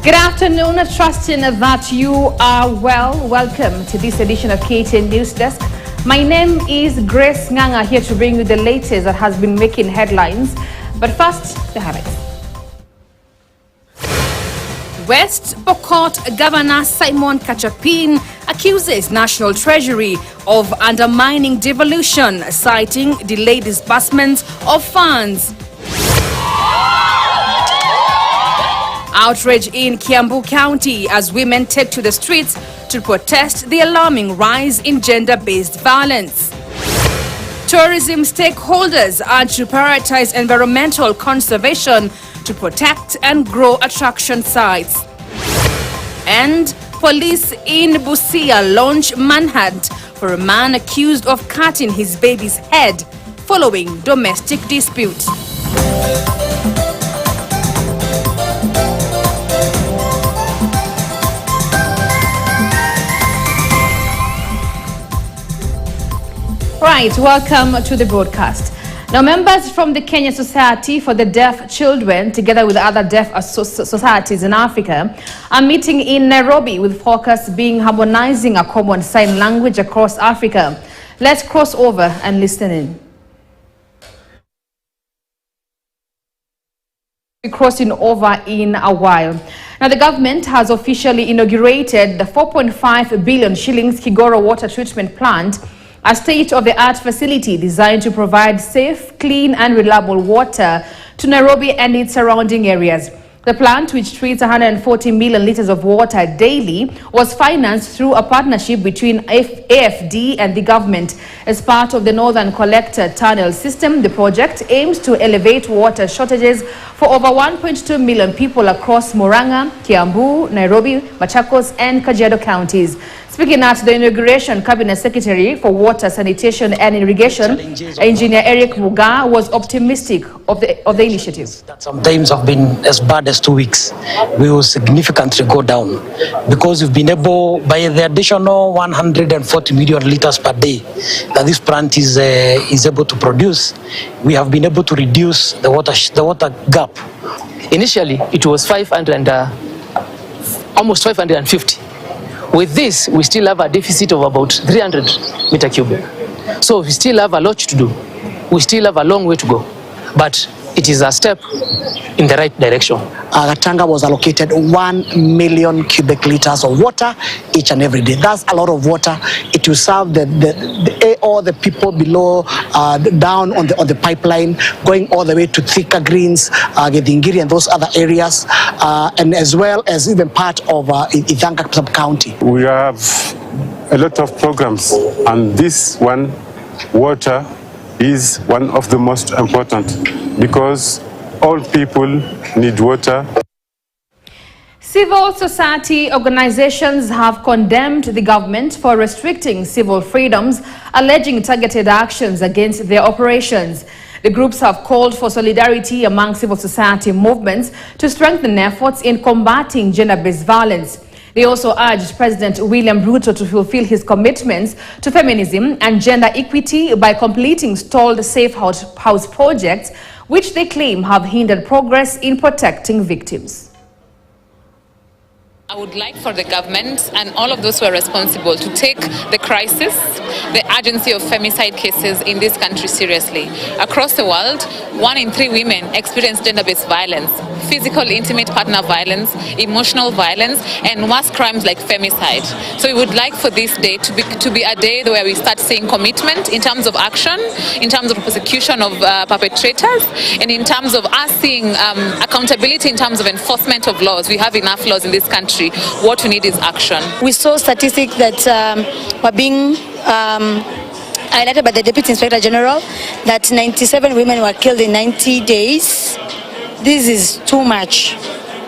Good afternoon, trusting that you are well. Welcome to this edition of KTN News Desk. My name is Grace Nganga, here to bring you the latest that has been making headlines. But first, the highlights. West Pokot Governor Simon Kachapin accuses National Treasury of undermining devolution, citing delayed disbursements of funds. Outrage in Kiambu County as women take to the streets to protest the alarming rise in gender-based violence. Tourism stakeholders urge to prioritize environmental conservation to protect and grow attraction sites. And police in Busia launch manhunt for a man accused of cutting his baby's head following domestic dispute. Right, welcome to the broadcast. Now, members from the Kenya Society for the Deaf Children, together with other deaf societies in Africa, are meeting in Nairobi with focus being harmonizing a common sign language across Africa. Let's cross over and listen in. We're crossing over in a while. Now, the government has officially inaugurated the 4.5 billion shillings Kigoro water treatment plant, a state-of-the-art facility designed to provide safe, clean and reliable water to Nairobi and its surrounding areas. The plant, which treats 140 million liters of water daily, was financed through a partnership between AFD and the government. As part of the Northern Collector Tunnel System, the project aims to alleviate water shortages for over 1.2 million people across Murang'a, Kiambu, Nairobi, Machakos and Kajiado counties. Speaking at the inauguration, Cabinet Secretary for Water, Sanitation and Irrigation, Engineer Eric Muga, was optimistic of the initiative. That sometimes have been as bad as 2 weeks. We will significantly go down because we've been able, by the additional 140 million liters per day that this plant is able to produce, we have been able to reduce the water gap. Initially, it was almost 550. With this, we still have a deficit of about 300 meter cube. So we still have a lot to do. We still have a long way to go. But it is a step in the right direction. Gatanga was allocated 1 million cubic liters of water each and every day. That's a lot of water. It will serve all the people below, down on the pipeline, going all the way to Thika Greens, Githingiri and those other areas, and as well as even part of Ithanga sub-county. We have a lot of programs, and this one, water, is one of the most important because all people need water. Civil society organizations have condemned the government for restricting civil freedoms, alleging targeted actions against their operations. The groups have called for solidarity among civil society movements to strengthen efforts in combating gender-based violence. They also urged President William Ruto to fulfill his commitments to feminism and gender equity by completing stalled safe house projects, which they claim have hindered progress in protecting victims. I would like for the government and all of those who are responsible to take the crisis, the urgency of femicide cases in this country seriously. Across the world, 1 in 3 women experience gender-based violence, physical intimate partner violence, emotional violence, and worse crimes like femicide. So we would like for this day to be a day where we start seeing commitment in terms of action, in terms of prosecution of perpetrators, and in terms of us seeing accountability in terms of enforcement of laws. We have enough laws in this country. What we need is action. We saw statistics that were being highlighted by the Deputy Inspector General that 97 women were killed in 90 days. This is too much,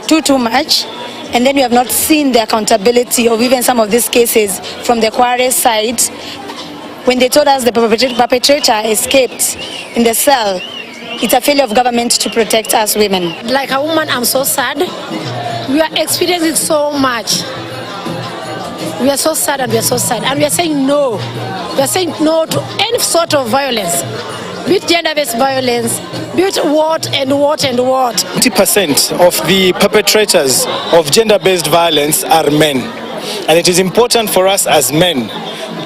too much. And then we have not seen the accountability of even some of these cases from the Kware side. When they told us the perpetrator escaped in the cell, it's a failure of government to protect us women. Like a woman, I'm so sad. We are experiencing so much. We are so sad and we are so sad. And we are saying no. We are saying no to any sort of violence. be it gender-based violence, be it what and what and what. 90% of the perpetrators of gender-based violence are men. And it is important for us as men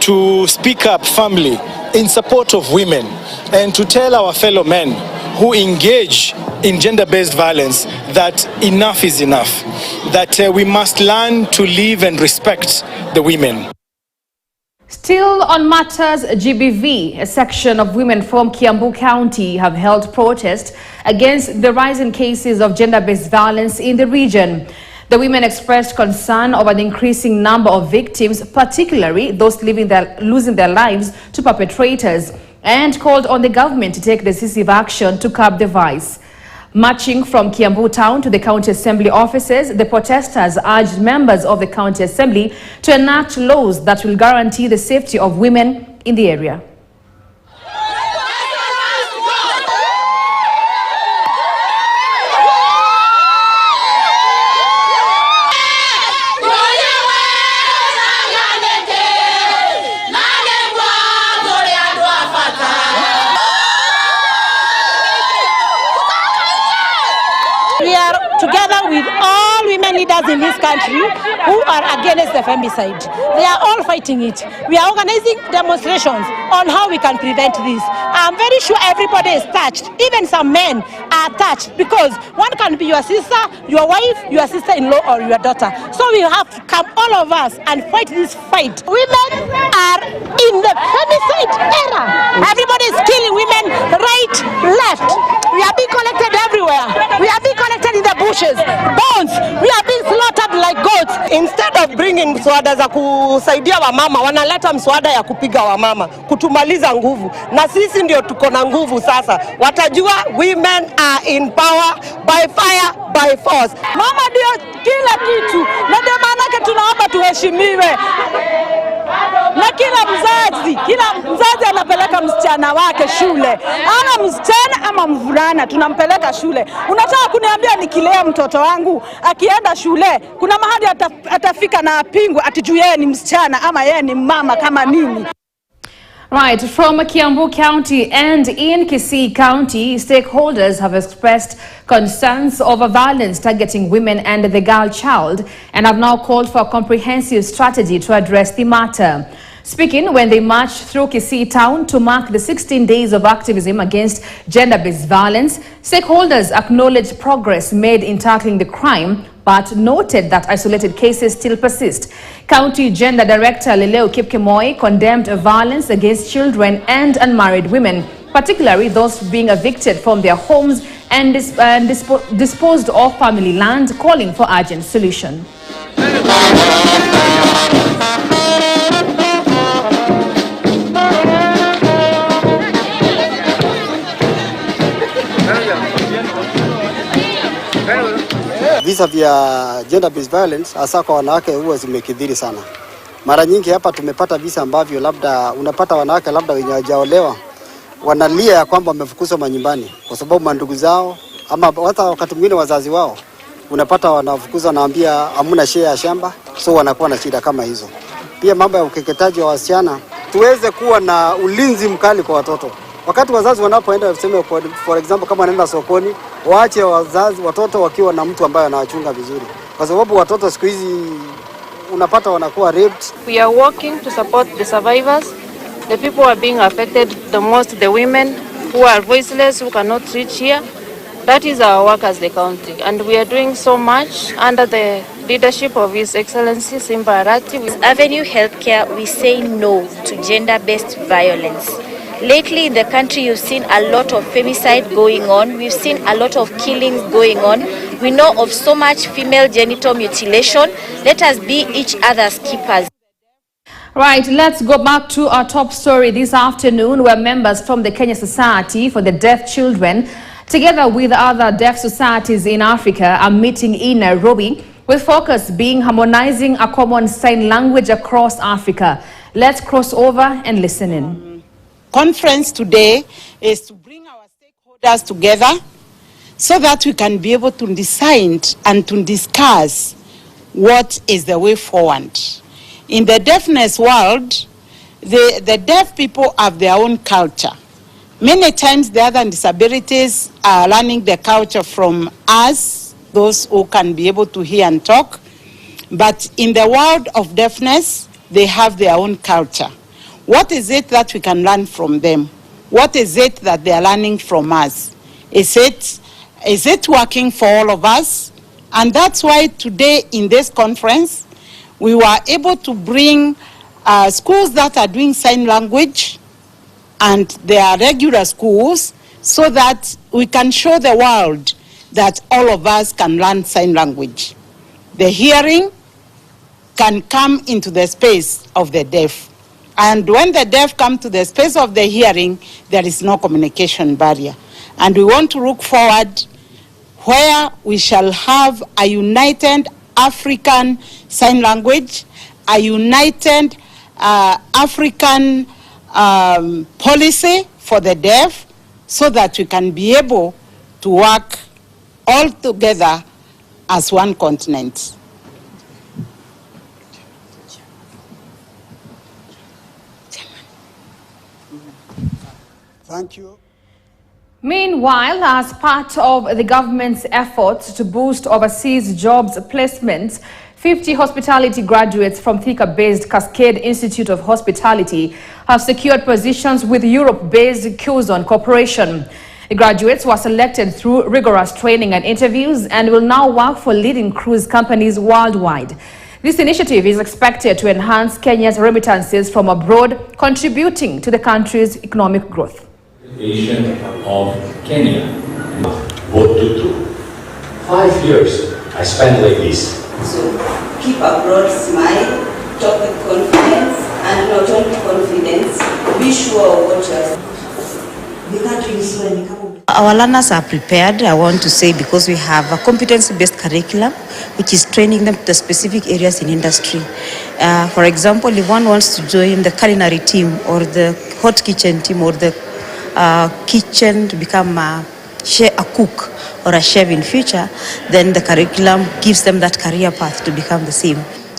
to speak up firmly in support of women and to tell our fellow men who engage in gender-based violence that enough is enough, that we must learn to live and respect the women. Still on matters GBV, a section of women from Kiambu County have held protest against the rising cases of gender-based violence in the region. The women expressed concern over the increasing number of victims, particularly those losing their lives to perpetrators, and called on the government to take decisive action to curb the vice. Marching from Kiambu town to the county assembly offices, the protesters urged members of the county assembly to enact laws that will guarantee the safety of women in the area. We are together with all women leaders in this country who are against the femicide. They are all fighting it. We are organizing demonstrations on how we can prevent this. I'm very sure everybody is touched. Even some men are touched because one can be your sister, your wife, your sister-in-law, or your daughter. So we have to come, all of us, and fight this fight. Women are in the femicide era. Everybody is killing women right, left. We are being collected everywhere. We are being collected in the bushes, bones. We are being slaughtered like goats. Instead of bringing mswada za kusaidia wamama, wanaleta mswada ya kupiga wamama, kutumaliza nguvu. Na sisi ndio tuko na nguvu sasa. Watajua women are in power by fire, by force. Mama ndio kila kitu. Na ndio maana tunaomba tuheshimiwe. Na kila mzazi anapeleka msichana wake shule. Ama msichana ama mvulana tunampeleka shule. Unataka kuniambia nikilea mtoto wangu akienda shule kuna mahali atafika na apingwe atijue yeye ni msichana ama yeye ni mama kama mimi. Right, from Kiambu County and in Kisii County, stakeholders have expressed concerns over violence targeting women and the girl child and have now called for a comprehensive strategy to address the matter. Speaking when they marched through Kisii town to mark the 16 days of activism against gender-based violence, stakeholders acknowledged progress made in tackling the crime, but noted that isolated cases still persist. County Gender Director Leleo Kipkemoi condemned violence against children and unmarried women, particularly those being evicted from their homes and disposed of family land, calling for urgent solution. Visa vya gender-based violence hasa kwa wanawake huwa zimekithiri sana. Mara nyingi hapa tumepata visa ambavyo labda unapata wanawake labda wenye hawajaolewa wanalia ya kwamba wamefukuzwa manyumbani kwa sababu mandugu zao ama hata wakati mwingine wazazi wao unapata wanafukuzwa, naambia hamna share ya shamba, so wanakuwa na shida kama hizo. Pia mambo ya ukeketaji wa wasichana, tuweze kuwa na ulinzi mkali kwa watoto. Wakati wazazi wanapoenda tuseme for example kama wanaenda sokoni, waache watoto wakiwa na mtu ambaye anawachunga vizuri. Kwa sababu watoto siku hizi unapata wanakuwa raped. We are working to support the survivors. The people who are being affected the most, the women who are voiceless, who cannot reach here. That is our work as the county, and we are doing so much under the leadership of His Excellency Simba Arati. With Avenue Healthcare, we say no to gender-based violence. Lately in the country, you've seen a lot of femicide going on. We've seen a lot of killings going on. We know of so much female genital mutilation. Let us be each other's keepers. Right, let's go back to our top story this afternoon, where members from the Kenya Society for the Deaf Children, together with other deaf societies in Africa, are meeting in Nairobi, with focus being harmonizing a common sign language across Africa. Let's cross over and listen in. Conference today is to bring our stakeholders together so that we can be able to decide and to discuss what is the way forward. In the deafness world, the deaf people have their own culture. Many times the other disabilities are learning the culture from us, those who can be able to hear and talk. But in the world of deafness, they have their own culture. What is it that we can learn from them? What is it that they are learning from us? Is it working for all of us? And that's why today in this conference, we were able to bring schools that are doing sign language, and they are regular schools, so that we can show the world that all of us can learn sign language. The hearing can come into the space of the deaf. And when the deaf come to the space of the hearing, there is no communication barrier. And we want to look forward where we shall have a united African sign language, a united African policy for the deaf, so that we can be able to work all together as one continent. Thank you. Meanwhile, as part of the government's efforts to boost overseas jobs placements, 50 hospitality graduates from Thika-based Cascade Institute of Hospitality have secured positions with Europe-based Kigoro Corporation. The graduates were selected through rigorous training and interviews and will now work for leading cruise companies worldwide. This initiative is expected to enhance Kenya's remittances from abroad, contributing to the country's economic growth. Of Kenya, vote to 5 years I spent like this. So keep a broad smile, talk with confidence, and not only confidence, be sure of what you are. Our learners are prepared, I want to say, because we have a competency-based curriculum, which is training them to the specific areas in industry. For example, if one wants to join the culinary team or the hot kitchen team or the kitchen to become a cook or a chef in future, then the curriculum gives them that career path to become the same.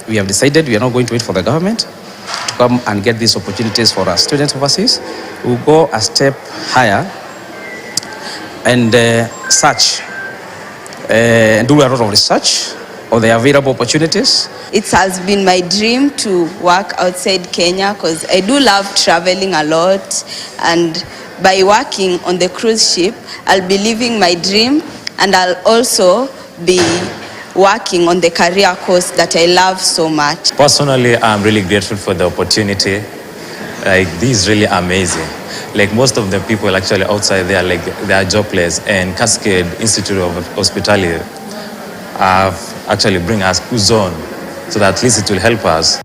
We have decided we are not going to wait for the government to come and get these opportunities for our students overseas. We'll go a step higher and search and do a lot of research on the available opportunities. It has been my dream to work outside Kenya because I do love traveling a lot, and by working on the cruise ship, I'll be living my dream, and I'll also be working on the career course that I love so much. Personally, I'm really grateful for the opportunity. Like, this is really amazing. Like, most of the people actually outside there, like, they are jobless, and Cascade Institute of Hospitality have actually bring us zone, so that at least it will help us.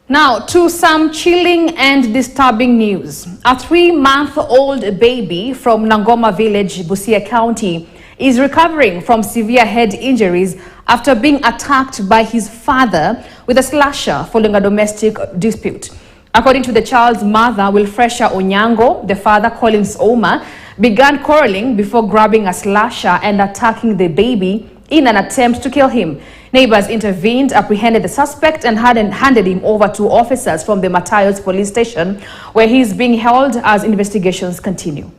Now to some chilling and disturbing news. A 3-month-old baby from Nangoma village, Busia County, is recovering from severe head injuries after being attacked by his father with a slasher following a domestic dispute. According to the child's mother, Wilfresha Onyango, the father, Collins Oma, began quarreling before grabbing a slasher and attacking the baby in an attempt to kill him. Neighbors intervened, apprehended the suspect, and handed him over to officers from the Matayos police station, where he is being held as investigations continue.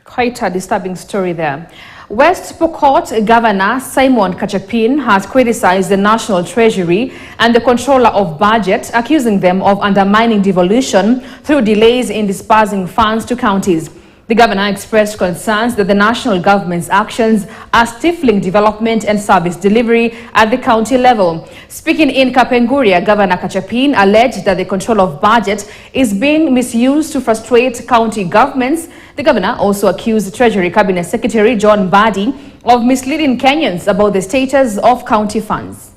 Quite a disturbing story there. West Pokot Governor Simon Kachapin has criticized the National Treasury and the Controller of Budget, accusing them of undermining devolution through delays in dispersing funds to counties. The governor expressed concerns that the national government's actions are stifling development and service delivery at the county level. Speaking in Kapenguria, Governor Kachapin alleged that the Control of Budget is being misused to frustrate county governments. The governor also accused Treasury Cabinet Secretary John Badi of misleading Kenyans about the status of county funds.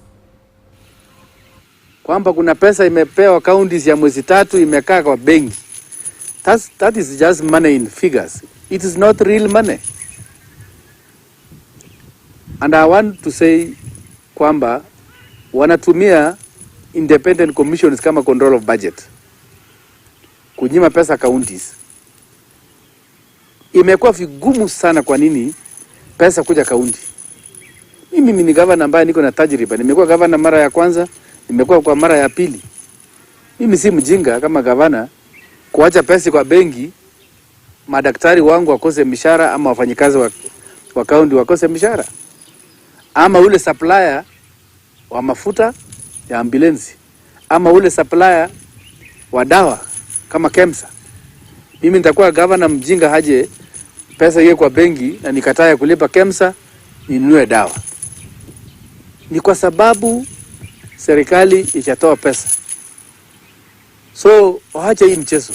Kwamba kuna pesa imepewa counties ya mwezi 3 imekaa kwa benki. That is just money in figures. It is not real money. And I want to say kwamba wanatumia independent commissions kama Control of Budget kunyima pesa counties. Imekuwa vigumu sana. Kwa nini pesa kuja kaunti. Mimi ni gavana ambaye niko na tajriba. Nimekuwa gavana mara ya kwanza, nimekuwa kwa mara ya pili. Mimi si mjinga kama gavana kuacha pesa kwa benki, madaktari wangu wakose mishahara ama wafanyikazi wa kaunti wakose mishahara, ama ule supplier wa mafuta ya ambulance, ama ule supplier wa dawa kama KEMSA. Mimi nitakuwa gavana mjinga haje pesa hiyo kwa benki na nikatae kulipa KEMSA ninunue dawa? Ni kwa sababu serikali itatoa pesa. So waache hii mchezo.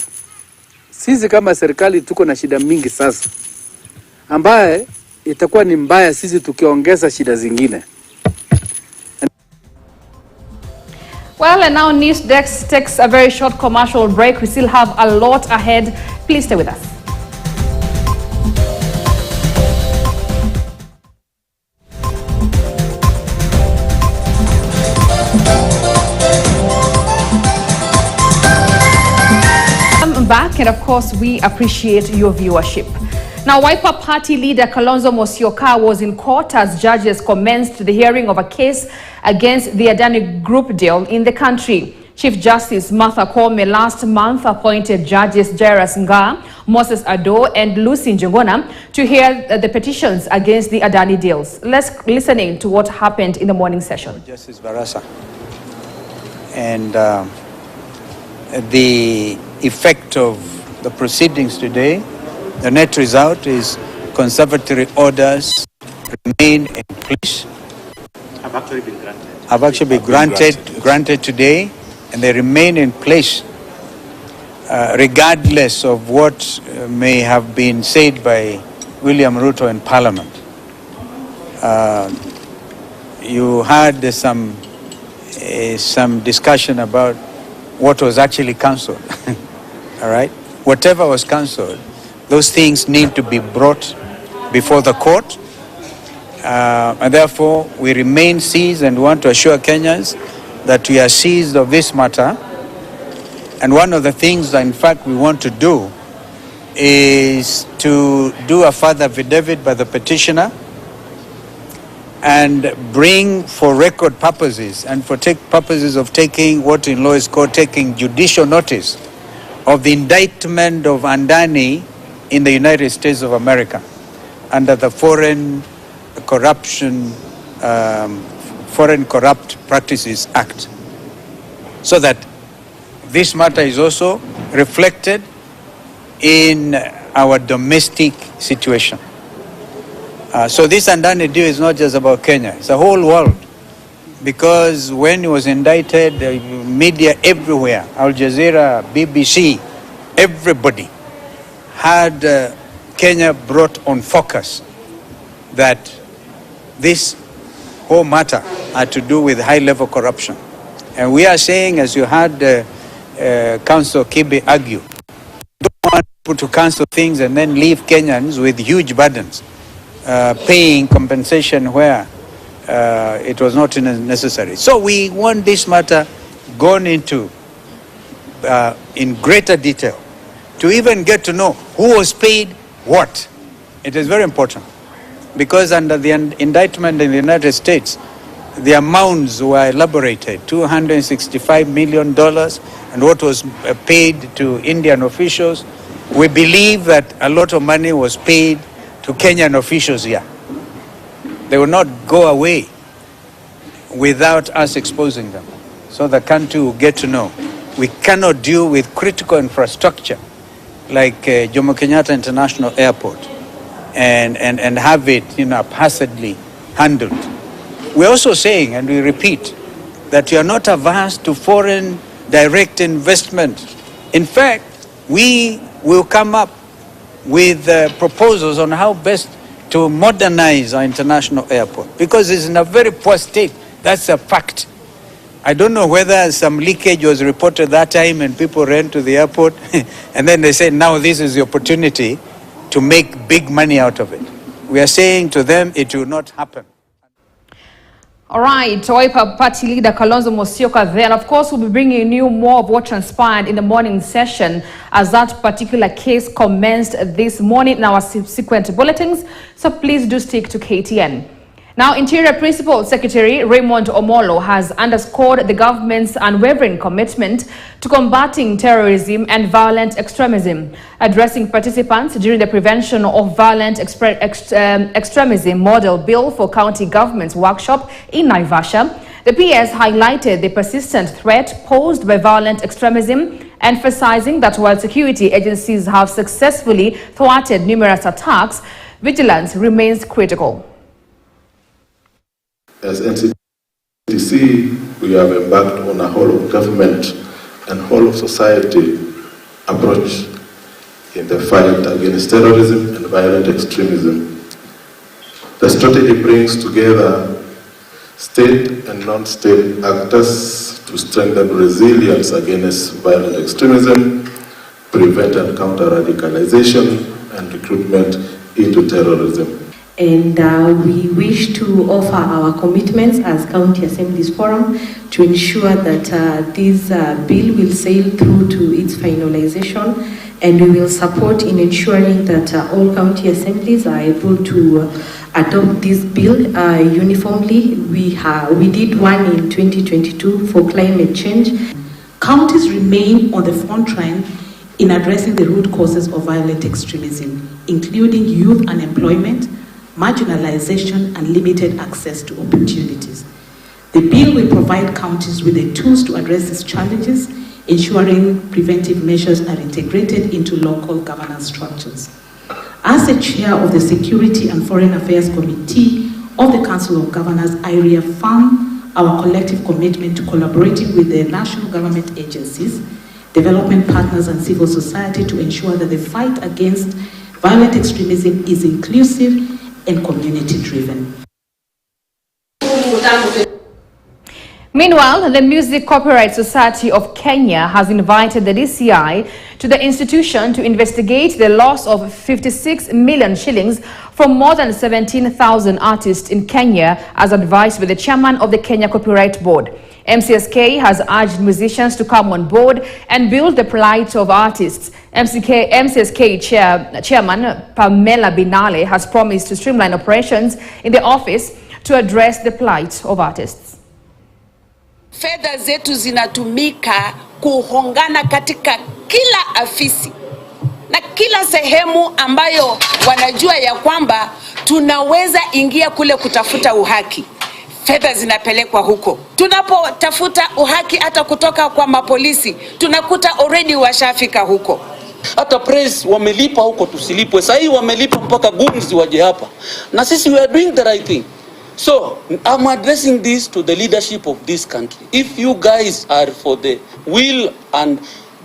Sisi kama serikali tuko na shida mingi sasa, ambaye itakuwa ni mbaya sisi tukiongeza shida zingine. Well, and now News Desk takes a very short commercial break. We still have a lot ahead. Please stay with us. Back, and of course we appreciate your viewership. Now, Wiper Party leader Kalonzo Musyoka was in court as judges commenced the hearing of a case against the Adani group deal in the country. Chief Justice Martha Koome last month appointed judges Jairus Nga, Moses Ado and Lucy Njuguna to hear the petitions against the Adani deals. Let's listen in to what happened in the morning session. Justice Barasa. And the effect of the proceedings today, the net result is conservatory orders remain in place. Have actually been granted. Have actually been granted today, and they remain in place regardless of what may have been said by William Ruto in Parliament. You had some discussion about what was actually cancelled. All right? Whatever was cancelled, those things need to be brought before the court. And therefore, we remain seized and want to assure Kenyans that we are seized of this matter. And one of the things that, in fact, we want to do is to do a further affidavit by the petitioner and bring for record purposes and for purposes of taking what in law is called taking judicial notice of the indictment of Adani in the United States of America under the Foreign Corrupt Practices Act, so that this matter is also reflected in our domestic situation. So this Adani deal is not just about Kenya, it's the whole world. Because when he was indicted, the media everywhere, Al Jazeera, BBC, everybody had Kenya brought on focus that this whole matter had to do with high-level corruption. And we are saying, as you had Councillor Kibe argue, don't want people to cancel things and then leave Kenyans with huge burdens, paying compensation where it was not necessary. So we want this matter gone into in greater detail to even get to know who was paid what. It is very important because under the indictment in the United States, the amounts were elaborated, $265 million, and what was paid to Indian officials. We believe that a lot of money was paid to Kenyan officials here. They will not go away without us exposing them. So the country will get to know. We cannot deal with critical infrastructure like Jomo Kenyatta International Airport and have it, haphazardly handled. We're also saying, and we repeat, that we are not averse to foreign direct investment. In fact, we will come up with proposals on how best to modernize our international airport because it's in a very poor state. That's a fact. I don't know whether some leakage was reported that time and people ran to the airport and then they said, now this is the opportunity to make big money out of it. We are saying to them, it will not happen. All right, Wiper Party leader Kalonzo Musyoka there. And of course, we'll be bringing you more of what transpired in the morning session as that particular case commenced this morning in our subsequent bulletins. So please do stick to KTN. Now, Interior Principal Secretary Raymond Omolo has underscored the government's unwavering commitment to combating terrorism and violent extremism. Addressing participants during the Prevention of Violent Extremism Model Bill for County Governments workshop in Naivasha, the PS highlighted the persistent threat posed by violent extremism, emphasizing that while security agencies have successfully thwarted numerous attacks, vigilance remains critical. As NCDC, we have embarked on a whole of government and whole of society approach in the fight against terrorism and violent extremism. The strategy brings together state and non-state actors to strengthen resilience against violent extremism, prevent and counter radicalization and recruitment into terrorism. And we wish to offer our commitments as County Assemblies Forum to ensure that this bill will sail through to its finalization, and we will support in ensuring that all county assemblies are able to adopt this bill uniformly. We did one in 2022 for climate change. Counties remain on the front line in addressing the root causes of violent extremism, including youth unemployment, marginalization, and limited access to opportunities. The bill will provide counties with the tools to address these challenges, ensuring preventive measures are integrated into local governance structures. As the chair of the Security and Foreign Affairs Committee of the Council of Governors, I reaffirm our collective commitment to collaborating with the national government agencies, development partners, and civil society to ensure that the fight against violent extremism is inclusive and community-driven. Meanwhile, the Music Copyright Society of Kenya has invited the DCI to the institution to investigate the loss of 56 million shillings from more than 17,000 artists in Kenya, as advised by the chairman of the Kenya Copyright Board. MCSK has urged musicians to come on board and build the plight of artists. MCSK chairman Pamela Binale has promised to streamline operations in the office to address the plight of artists. Fedha zetu zinatumika kuhongana katika kila afisi na kila sehemu ambayo wanajua ya kwamba tunaweza ingia kule kutafuta uhaki. Fedha zinapelekwa huko. Tunapotafuta uhaki hata kutoka kwa mapolisi, tunakuta already washafika huko. Hata press wamelipa huko tusilipwe. Sasa hii wamelipa mpaka goons waje hapa. Na sisi we are doing the right thing. So, I'm addressing this to the leadership of this country. If you guys are for the will and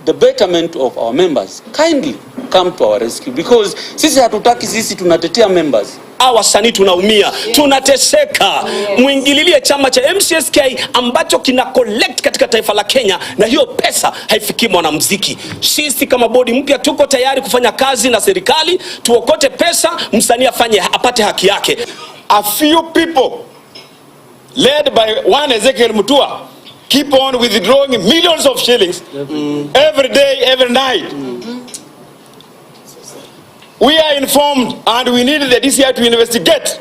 the betterment of our members, kindly come to our rescue, because sisi hatutaki, sisi tunatetea members. Wasanii tunaumia, tunateseka. Muingililie chama cha MCSK ambacho kina collect katika taifa la Kenya, na hiyo pesa haifikii mwanamuziki. Sisi kama bodi mpya tuko tayari kufanya kazi na serikali, tuokote pesa, msanii apate haki yake. A few people led by one Ezekiel Mutua keep on withdrawing millions of shillings every day, every night. We are informed and we need the DCI to investigate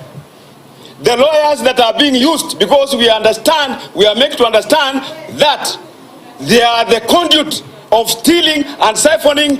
the lawyers that are being used, because we are made to understand that they are the conduit of stealing and siphoning